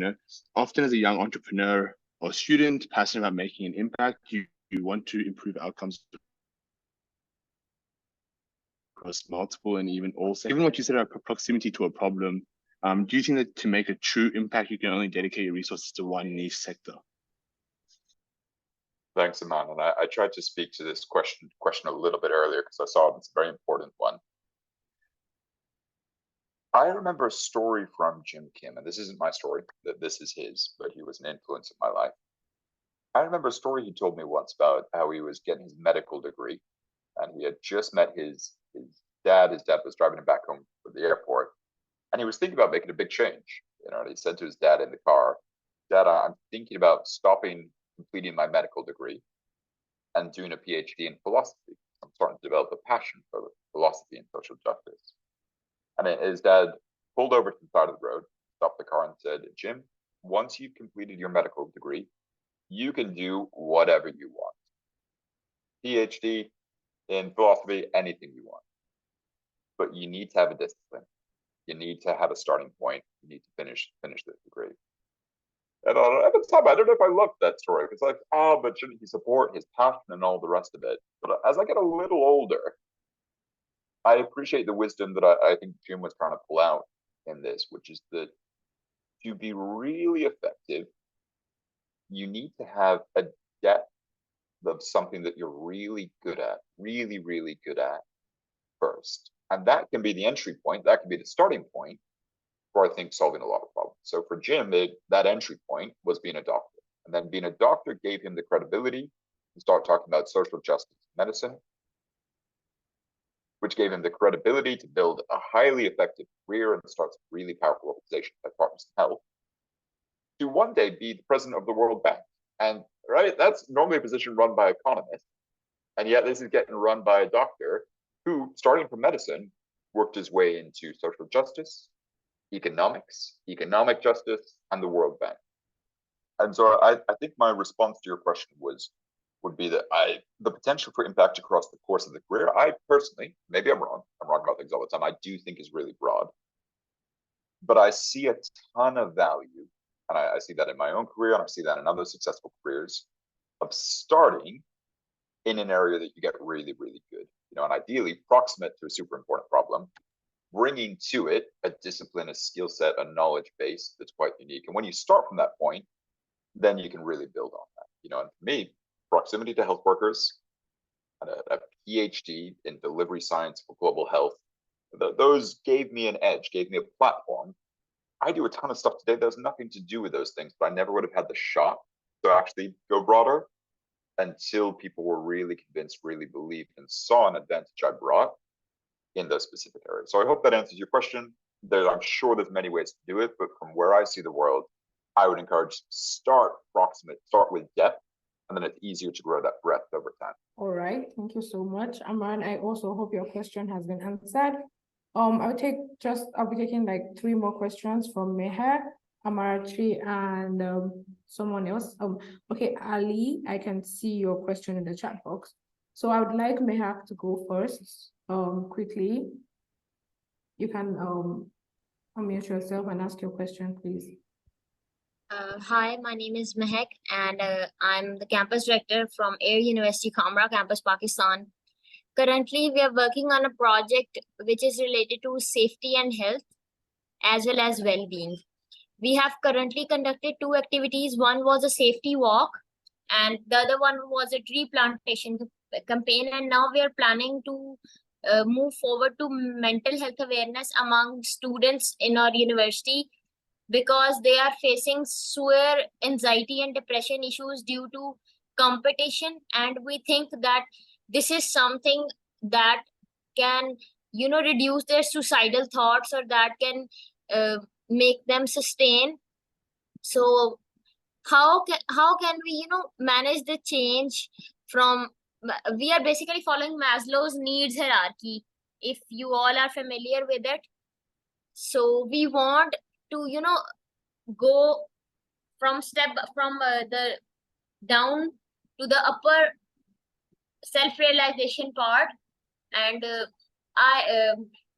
often as a young entrepreneur or student passionate about making an impact, you want to improve outcomes across multiple and even all. Given what you said about proximity to a problem, do you think that to make a true impact, you can only dedicate your resources to one niche sector? Thanks, Aman. And I tried to speak to this question a little bit earlier because I saw it's a very important one. I remember a story from Jim Kim, and this isn't my story, this is his, but he was an influence in my life. I remember a story he told me once about how he was getting his medical degree, and he had just met his dad. His dad was driving him back home from the airport, and he was thinking about making a big change. And he said to his dad in the car, "Dad, I'm thinking about completing my medical degree and doing a PhD in philosophy. I'm starting to develop a passion for philosophy and social justice." And his dad pulled over to the side of the road, stopped the car and said, "Jim, once you've completed your medical degree, you can do whatever you want. PhD in philosophy, anything you want. But you need to have a discipline. You need to have a starting point. You need to finish this degree." And at the time, I don't know if I loved that story because but shouldn't he support his passion and all the rest of it? But as I get a little older, I appreciate the wisdom that I think Jim was trying to pull out in this, which is that to be really effective, you need to have a depth of something that you're really good at, really, really good at first. And that can be the entry point. That can be the starting point for, I think, solving a lot of problems. So for Jim, that entry point was being a doctor. And then being a doctor gave him the credibility to start talking about social justice medicine, which gave him the credibility to build a highly effective career and start some really powerful organizations like Partners in Health, to one day be the president of the World Bank. And that's normally a position run by economists. And yet this is getting run by a doctor who, starting from medicine, worked his way into social justice, economics, economic justice, and the World Bank. And so I think my response to your question would be that the potential for impact across the course of the career, I personally, maybe I'm wrong about things all the time, I do think is really broad. But I see a ton of value, and I see that in my own career, and I see that in other successful careers, of starting in an area that you get really, really good, and ideally proximate to a super important problem, bringing to it a discipline, a skill set, a knowledge base that's quite unique. And when you start from that point, then you can really build on that. And for me, proximity to health workers and a PhD in delivery science for global health, those gave me an edge, gave me a platform. I do a ton of stuff today that has nothing to do with those things, but I never would have had the shot to actually go broader until people were really convinced, really believed, and saw an advantage I brought in those specific areas. So I hope that answers your question. I'm sure there's many ways to do it, but from where I see the world, I would encourage start proximate, start with depth, and then it's easier to grow that breadth over time. All right, thank you so much, Aman. I also hope your question has been answered. I'll be taking like 3 more questions from Meher, Amarachi, and someone else. Okay, Ali, I can see your question in the chat box. So I would like Meher to go first. Quickly. You can unmute yourself and ask your question, please. Hi, my name is Mehak, and I'm the campus director from Air University Kamra campus, Pakistan. Currently, we are working on a project which is related to safety and health as well as well-being. We have currently conducted 2 activities. One was a safety walk and the other one was a tree plantation campaign. And now we are planning to move forward to mental health awareness among students in our university, because they are facing severe anxiety and depression issues due to competition. And we think that this is something that can, reduce their suicidal thoughts, or that can make them sustain. So how can we, manage the change from, we are basically following Maslow's needs hierarchy, if you all are familiar with it. So we want to, go from the down to the upper self-realization part. And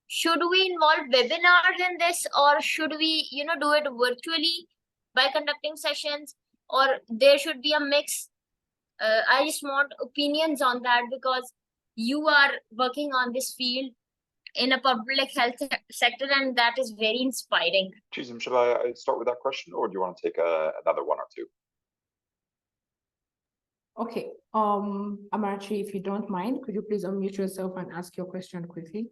should we involve webinars in this, or should we, do it virtually by conducting sessions, or there should be a mix? I just want opinions on that, because you are working on this field in a public health sector, and that is very inspiring. Chisholm, should I start with that question, or do you want to take another 1 or 2? Okay, Amarachi, if you don't mind, could you please unmute yourself and ask your question quickly?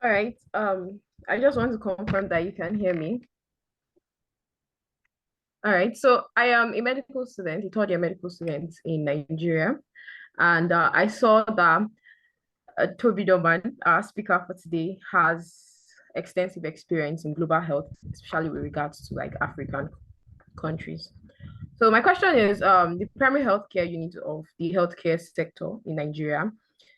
All right, I just want to confirm that you can hear me. All right, so I am a medical student, a third-year medical student in Nigeria, and I saw that Toby Norman, our speaker for today, has extensive experience in global health, especially with regards to like African countries. So my question is, the primary healthcare unit of the healthcare sector in Nigeria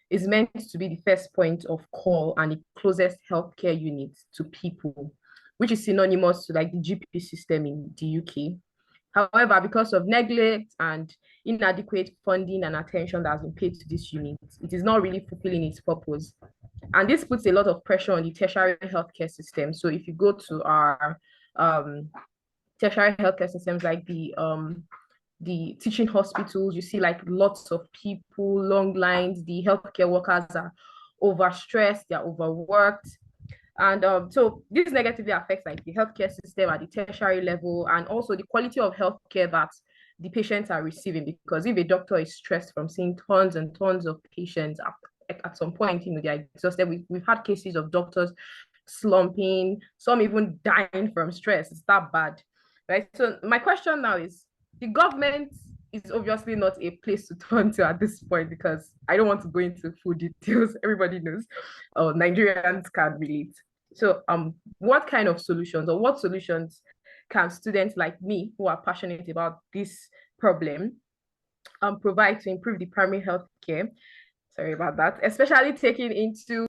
is meant to be the first point of call and the closest healthcare unit to people, which is synonymous to like the GP system in the UK. However, because of neglect and inadequate funding and attention that has been paid to this unit, it is not really fulfilling its purpose. And this puts a lot of pressure on the tertiary healthcare system. So if you go to our tertiary healthcare systems, like the teaching hospitals, you see like lots of people, long lines. The healthcare workers are overstressed, they're overworked. And so this negatively affects like the healthcare system at the tertiary level, and also the quality of healthcare that the patients are receiving. Because if a doctor is stressed from seeing tons and tons of patients, at some point, they're exhausted. We've had cases of doctors slumping, some even dying from stress. It's that bad, right? So my question now is, the government is obviously not a place to turn to at this point, because I don't want to go into full details. Everybody knows, Nigerians can relate. So what kind of solutions, or what solutions can students like me who are passionate about this problem provide to improve the primary health care? Sorry about that, especially taking into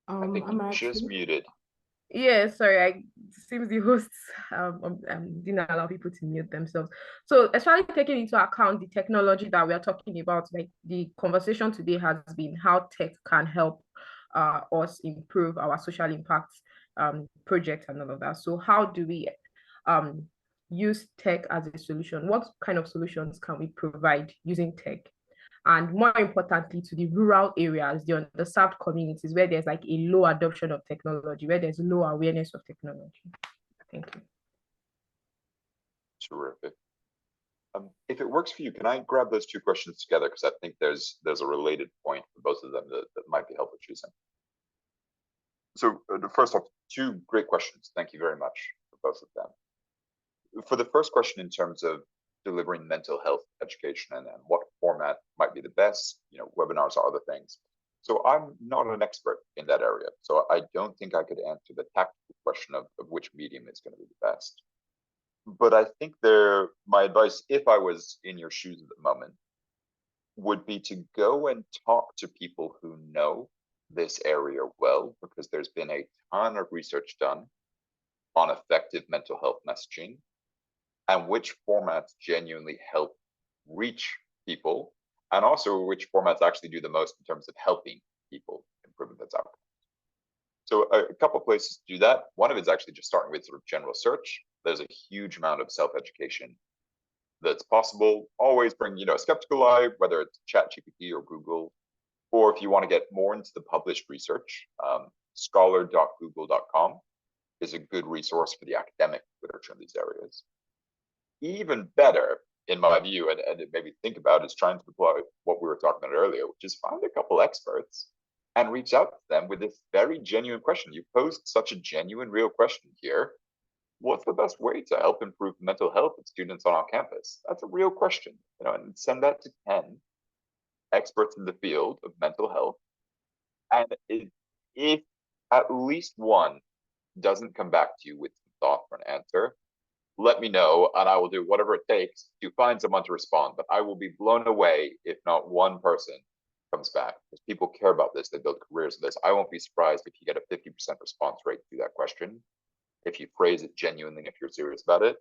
I think you just muted. Yeah, sorry, it seems the hosts didn't allow people to mute themselves. So especially taking into account the technology that we are talking about, like the conversation today has been how tech can help us improve our social impact project and all of that. So how do we use tech as a solution? What kind of solutions can we provide using tech? And more importantly, to the rural areas, the underserved communities where there's like a low adoption of technology, where there's low awareness of technology. Thank you. Terrific. If it works for you, can I grab those two questions together? Because I think there's a related point for both of them that might be helpful choosing. So first off, two great questions. Thank you very much for both of them. For the first question, in terms of delivering mental health education and what format might be the best, webinars or other things. So I'm not an expert in that area. So I don't think I could answer the tactical question of which medium is going to be the best. But I think my advice, if I was in your shoes at the moment, would be to go and talk to people who know this area well, because there's been a ton of research done on effective mental health messaging and which formats genuinely help reach people, and also which formats actually do the most in terms of helping people improve those outcomes. So a couple places to do that. One of it is actually just starting with sort of general search. There's a huge amount of self-education that's possible. Always bring, a skeptical eye, whether it's ChatGPT or Google, or if you want to get more into the published research, scholar.google.com is a good resource for the academic literature in these areas. Even better, in my view, and it made me think about, is trying to deploy what we were talking about earlier, which is find a couple experts and reach out to them with this very genuine question. You posed such a genuine, real question here. What's the best way to help improve mental health of students on our campus? That's a real question, and send that to 10 experts in the field of mental health. And if at least one doesn't come back to you with some thought for an answer, let me know, and I will do whatever it takes to find someone to respond. But I will be blown away if not one person comes back, because people care about this. They build careers in this. I won't be surprised if you get a 50% response rate to that question, if you phrase it genuinely, if you're serious about it,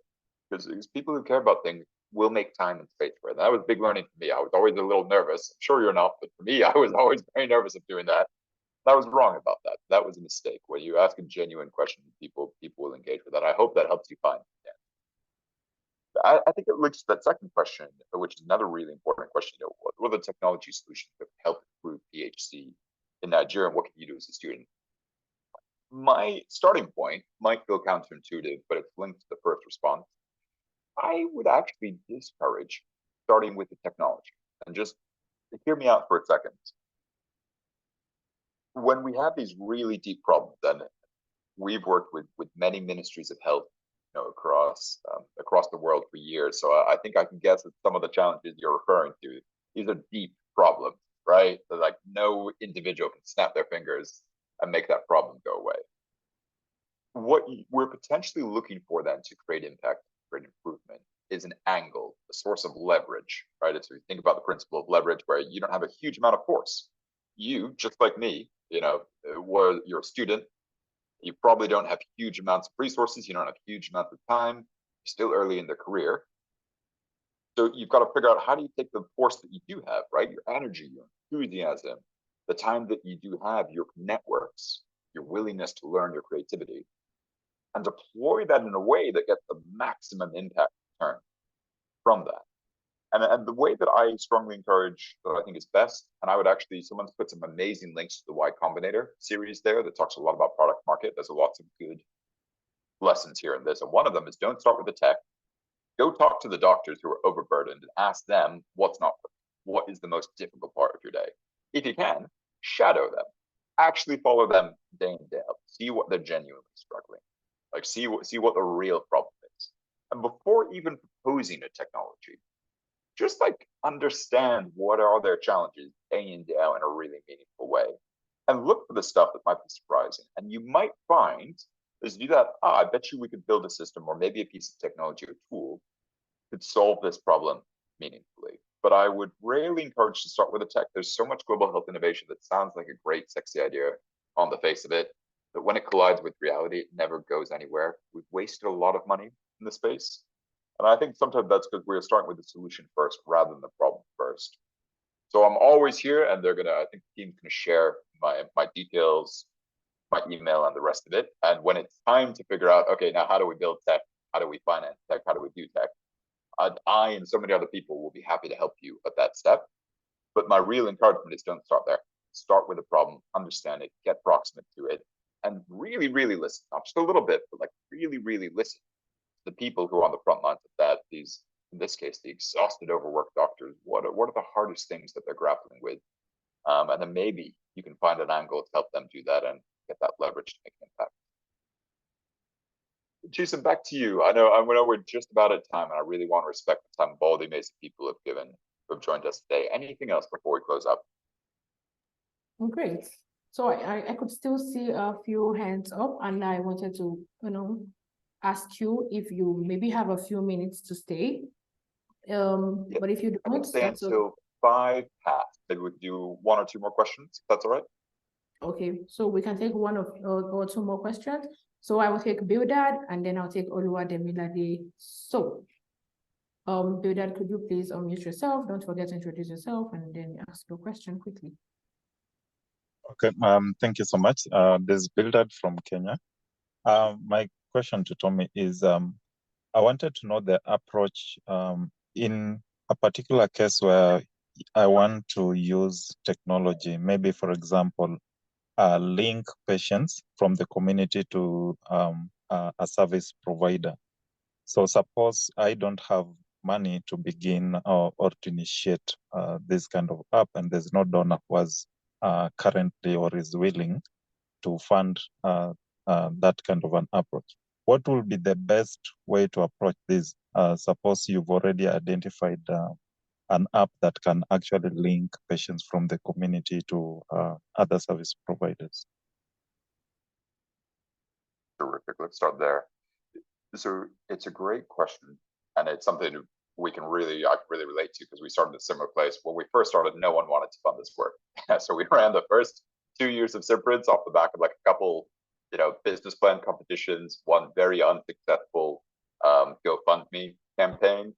because people who care about things will make time and space for it. And that was big learning for me. I was always a little nervous. I'm sure you're not, but for me, I was always very nervous of doing that. I was wrong about that. That was a mistake. When you ask a genuine question, people will engage with that. I hope that helps you find it. I think it links to that second question, which is another really important question. What are the technology solutions that help improve PHC in Nigeria, and what can you do as a student? My starting point might feel counterintuitive, but it's linked to the first response. I would actually discourage starting with the technology. And just hear me out for a second. When we have these really deep problems, and we've worked with many ministries of health, across the world for years. So I think I can guess at some of the challenges you're referring to. These are deep problems, right? They're like no individual can snap their fingers and make that problem go away. What we're potentially looking for then to create impact, create improvement, is an angle, a source of leverage, right? So you think about the principle of leverage, where you don't have a huge amount of force. You, just like me, where you're a student, you probably don't have huge amounts of resources. You don't have huge amounts of time. You're still early in the career. So you've got to figure out, how do you take the force that you do have, right? Your energy, your enthusiasm, the time that you do have, your networks, your willingness to learn, your creativity, and deploy that in a way that gets the maximum impact return from that. And the way that I strongly encourage, that I think is best, and I would actually, someone's put some amazing links to the Y Combinator series there that talks a lot about product market. There's lots of good lessons here in this. And one of them is, don't start with the tech. Go talk to the doctors who are overburdened and ask them what's not working. What is the most difficult part of your day? If you can, shadow them. Actually follow them day in, day out. See what they're genuinely struggling. Like see what the real problem is. And before even proposing a technology, just understand what are their challenges day in, day out in a really meaningful way. And look for the stuff that might be surprising. And you might find, as you do that, I bet you we could build a system, or maybe a piece of technology or tool could solve this problem meaningfully. But I would really encourage to start with a tech. There's so much global health innovation that sounds like a great, sexy idea on the face of it, that when it collides with reality, it never goes anywhere. We've wasted a lot of money in the space. And I think sometimes that's because we're starting with the solution first rather than the problem first. So I'm always here, and I think the team's gonna share my details, my email, and the rest of it. And when it's time to figure out, okay, now how do we build tech? how do we finance tech, how do we do tech? I and so many other people will be happy to help you at that step. But my real encouragement is don't start there. Start with the problem, understand it, get proximate to it, and really, really listen. Not just a little bit, but like really, really listen to the people who are on the front lines of that. These, in this case, the exhausted, overworked doctors. What are the hardest things that they're grappling with? And then maybe you can find an angle to help them do that and get that leverage to make an impact. Jason, back to you. I know we're just about at time, and I really want to respect the time of all the amazing people who have joined us today. Anything else before we close up? Great. So I could still see a few hands up, and I wanted to, ask you if you maybe have a few minutes to stay. But if you I can don't, stay that's until 5 past. Maybe we could do 1 or 2 more questions, if that's all right. okay. So we can take one or two more questions. So I will take Bildad, and then I'll take Oluwademilade. So, Bildad, could you please unmute yourself? Don't forget to introduce yourself, and then ask your question quickly. Okay, thank you so much. This is Bildad from Kenya. My question to Tommy is, I wanted to know the approach in a particular case where I want to use technology, maybe, for example, link patients from the community to a service provider. So suppose I don't have money to begin or to initiate this kind of app, and there's no donor who was currently or is willing to fund that kind of an approach. What will be the best way to approach this? Suppose you've already identified an app that can actually link patients from the community to other service providers. Terrific. Let's start there. So it's a great question, and it's something I can really relate to, because we started in a similar place. When we first started, no one wanted to fund this work. So we ran the first 2 years of Simprints off the back of like a couple, business plan competitions, one very unsuccessful GoFundMe campaign.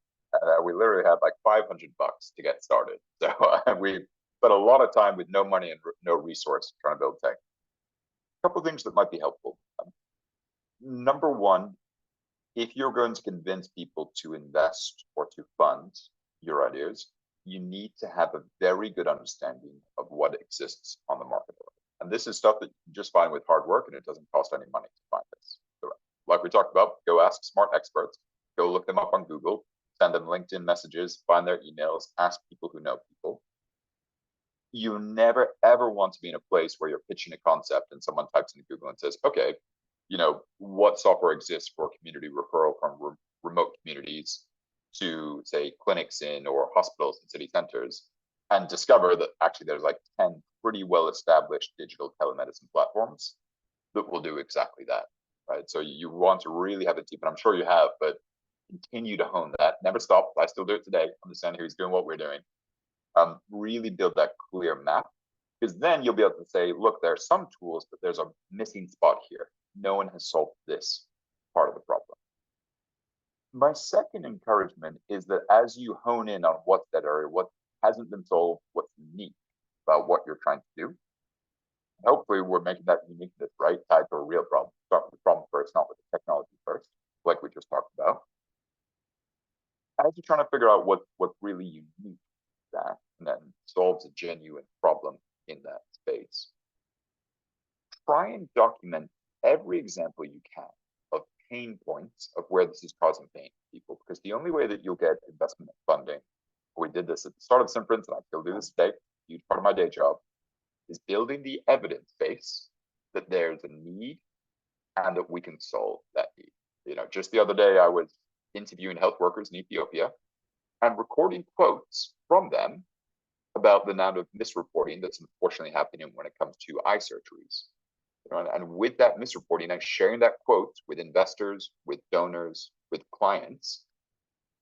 We literally had like $500 to get started. So we spent a lot of time with no money and no resource trying to build tech. A couple of things that might be helpful. Number one, if you're going to convince people to invest or to fund your ideas, you need to have a very good understanding of what exists on the market. And this is stuff that you can just find with hard work, and it doesn't cost any money to find this. So, like we talked about, go ask smart experts, go look them up on Google, send them LinkedIn messages, find their emails, ask people who know people. You never, ever want to be in a place where you're pitching a concept and someone types into Google and says, okay, what software exists for community referral from remote communities to, say, clinics or hospitals and city centers, and discover that actually there's like 10 pretty well-established digital telemedicine platforms that will do exactly that, right? So you want to really have a deep, and I'm sure you have, but continue to hone that. Never stop. I still do it today. Understand who's doing what we're doing. Really build that clear map, because then you'll be able to say, look, there are some tools, but there's a missing spot here. No one has solved this part of the problem. My second encouragement is that as you hone in on what's that area, what hasn't been solved, what's unique about what you're trying to do, hopefully we're making that uniqueness, right, tied to a real problem. Start with the problem first, not with the technology first, like we just talked about. As you're trying to figure out what's really unique, that, and then solves a genuine problem in that space, try and document every example you can of pain points of where this is causing pain to people, because the only way that you'll get investment funding, we did this at the start of Simprints, and I still do this today, huge part of my day job, is building the evidence base that there's a need and that we can solve that need. Just the other day, I was interviewing health workers in Ethiopia and recording quotes from them about the amount of misreporting that's unfortunately happening when it comes to eye surgeries. And with that misreporting and sharing that quote with investors, with donors, with clients,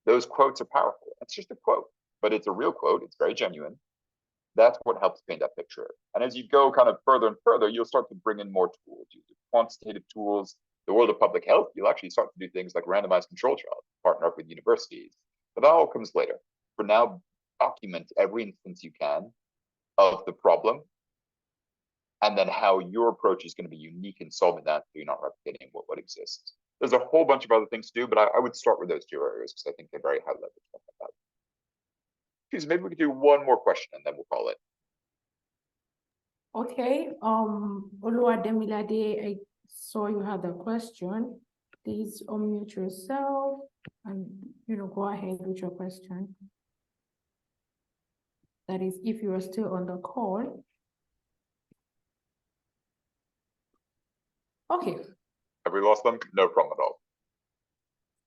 those quotes are powerful. It's just a quote, but it's a real quote. It's very genuine. That's what helps paint that picture. And as you go kind of further and further, you'll start to bring in more tools, quantitative tools. The world of public health, you'll actually start to do things like randomized control trials, partner up with universities. But that all comes later. For now, document every instance you can of the problem, and then how your approach is going to be unique in solving that, so you're not replicating what exists. There's a whole bunch of other things to do, but I would start with those two areas because I think they're very high level stuff like that. Geez, maybe we could do one more question and then we'll call it. Okay, Oluwademilade, I saw you had a question. Please unmute yourself and, go ahead with your question. That is, if you are still on the call. Okay. Have we lost them? No problem at all.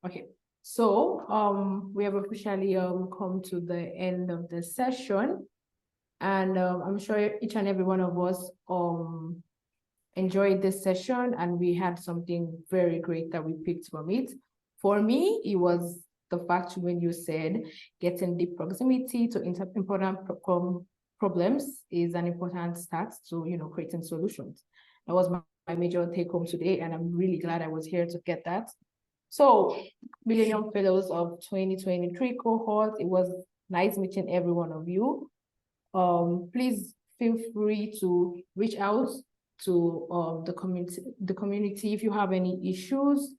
Okay, so we have officially come to the end of the session, and I'm sure each and every one of us enjoyed this session, and we had something very great that we picked from it. For me, it was the fact when you said getting deep proximity to important problems is an important start to creating solutions. That was my major take home today, and I'm really glad I was here to get that. So, Millennium Fellows of 2023 cohort, it was nice meeting every one of you. Please feel free to reach out to the community if you have any issues.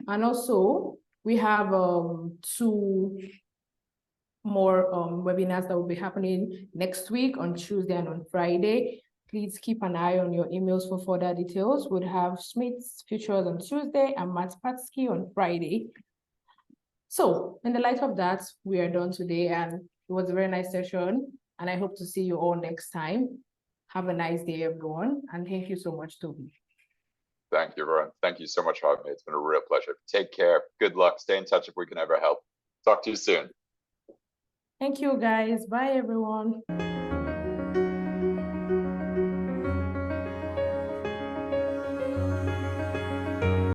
And also, we have 2 more webinars that will be happening next week on Tuesday and on Friday. Please keep an eye on your emails for further details. We'll have Smith's Futures on Tuesday and Matt Patsky on Friday. So in the light of that, we are done today, and it was a very nice session, and I hope to see you all next time. Have a nice day, everyone, and thank you so much, Toby. Thank you, everyone. Thank you so much for having me. It's been a real pleasure. Take care. Good luck. Stay in touch if we can ever help. Talk to you soon. Thank you, guys. Bye, everyone.